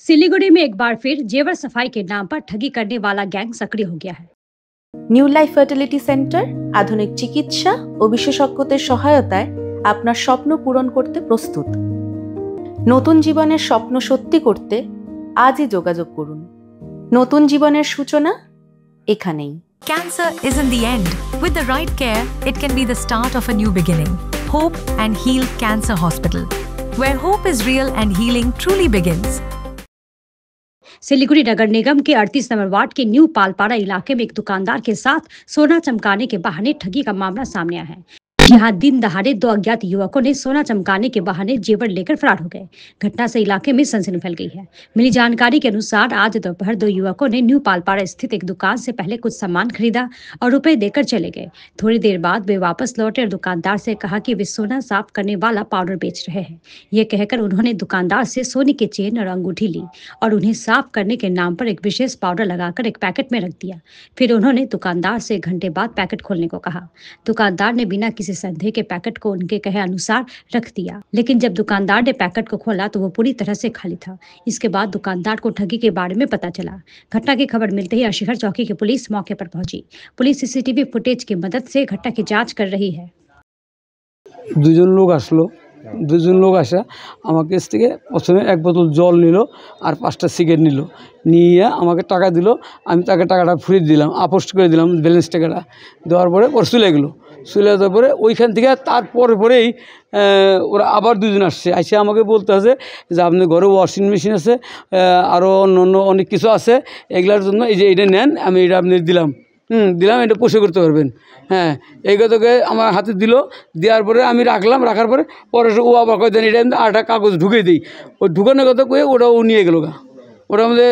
सिलीगुड़ी में एक बार फिर जेवर सफाई के नाम पर ठगी करने वाला गैंग सक्रिय हो गया है। নিউ লাইফ ফার্টিলিটি সেন্টার আধুনিক চিকিৎসা ও বিশেষজ্ঞদের সহায়তায় আপনার স্বপ্ন পূরণ করতে প্রস্তুত। নতুন জীবনের স্বপ্ন সত্যি করতে আজই যোগাযোগ করুন। নতুন জীবনের সূচনা এখানেই। Cancer isn't the end. With the right care, it can be the start of a new beginning. Hope and Heal Cancer Hospital, where hope is real and healing truly begins. Siliguri नगर निगम के 38 नंबर वार्ड के new Palpara इलाके में एक दुकानदार के साथ सोना चमकाने के बहाने ठगी का मामला सामने आया है। यहाँ दिन दहाड़े दो अज्ञात युवकों ने सोना चमकाने के बहाने जेवर लेकर फरार हो गए। घटना से इलाके में सनसनी फैल गई है। मिली जानकारी के अनुसार आज दोपहर दो युवकों ने न्यू पालपाड़ा स्थित एक दुकान से पहले कुछ सामान खरीदा और रुपए देकर चले गए। थोड़ी देर बाद वे वापस लौटे और दुकानदार से कहा कि वे सोना साफ करने वाला पाउडर बेच रहे हैं। ये कहकर उन्होंने दुकानदार से सोने के चेन और अंगूठी ली और उन्हें साफ करने के नाम पर एक विशेष पाउडर लगाकर एक पैकेट में रख दिया। फिर उन्होंने दुकानदार से घंटे बाद पैकेट खोलने को कहा। दुकानदार ने बिना किसी संदेह के पैकेट को उनके कहे अनुसार रख दिया, लेकिन जब दुकानदार ने पैकेट को खोला तो वो पूरी तरह से खाली था। इसके बाद दुकानदार को ठगी के बारे में पता चला। घटना की खबर मिलते ही अशीहर चौकी की पुलिस मौके पर पहुंची। पुलिस सीसीटीवी फुटेज की मदद से घटना की जांच कर रही है। দুজন লোক আসা আমার কাছ থেকে প্রথমে এক বোতল জল নিল আর 5টা সিগারেট নিল, নিয়ে আমাকে টাকা দিল। আমি তাকে টাকাটা ফিরিয়ে দিলাম, আপোষ করে দিলাম ব্যালেন্স টাকাটা দেওয়ার পরে চলে গেলো। চলে যাওয়ার পরে ওইখান থেকে পরেই ওরা আবার দুজন আসছে, এসে আমাকে বলতে আছে যে আপনার ঘরে ওয়াশিং মেশিন আছে, আরও অন্য অনেক কিছু আছে, এগুলোর জন্য এই যে এটা নেন, আমি এটা আপনি দিলাম এটা পোষে করতে পারবেন। হ্যাঁ, এই কথাকে আমার হাতে দিল, দেওয়ার পরে আমি রাখার পরে ও আবার কয় দেন এটা আটা কাগজ ঢুকে দিই। ওই ঢুকানোর কথা কয়ে ওটাও নিয়ে গেল গা। ওটা আমাদের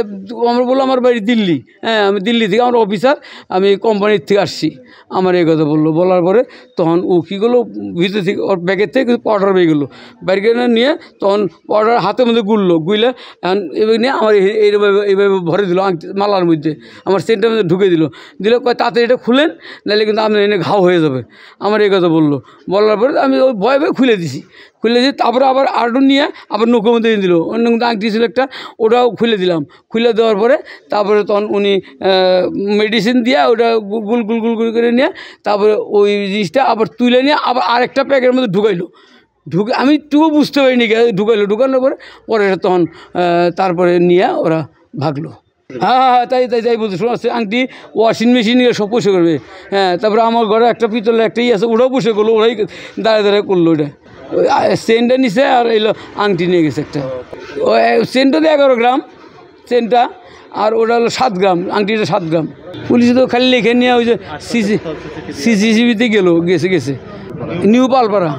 আমরা বললো আমার বাড়ি দিল্লি। হ্যাঁ, আমি দিল্লি থেকে, আমার অফিসার, আমি কোম্পানির থেকে আসছি। আমার এই কথা বলার পরে তখন ও কী করলো, ভিতর থেকে ওর ব্যাগের থেকে কিছু পাউডার বেরিয়ে গেলো। ব্যাগে নিয়ে তখন পাউডার হাতের মধ্যে গুললে এখন এবার নিয়ে আমার এইভাবে ভরে দিল মালার মধ্যে, আমার সেন্টার মধ্যে ঢুকে দিল কয় তাড়াতাড়ি এটা খুলেন, নাহলে কিন্তু আপনার এনে ঘাও হয়ে যাবে। আমার এই কথা বলার পরে আমি ওই ভয়ে খুলে দিছি। তারপরে আবার আরও নিয়ে আবার নৌকোর মধ্যে দিল, অন্য কিন্তু আংটি ছিল একটা, ওটাও খুলে দিলাম। খুলে দেওয়ার পরে তারপরে তখন উনি মেডিসিন দিয়ে ওটা গুল করে নিয়ে তারপরে ওই জিনিসটা আবার তুলে নিয়ে আবার আরেকটা প্যাকের মধ্যে ঢুকাইলো। আমি একটুও বুঝতে পারিনি, ঢুকানোর পরে তখন তারপরে নিয়ে ওরা ভাগলো। হ্যাঁ, তাই বলতে শোনাচ্ছে, আংটি ওয়াশিং মেশিন সব পোষে করবে। হ্যাঁ, তারপরে আমার ঘরে একটা পিতলের একটা আছে, ওটাও পোষে করলো, ওরাই দাঁড়িয়ে করলো। ওটা চেনটা নিছে আর এলো আংটি নিয়ে গেছে একটা। ওই চেনটা দিয়ে 11 গ্রাম চেনটা, আর ওটা হলো 7 গ্রাম, আংটিটা 7 গ্রাম। পুলিশে তো খালি লিখে নিয়ে ওই যে সিসিটিভিতে গেছে নিউ পালপাড়া।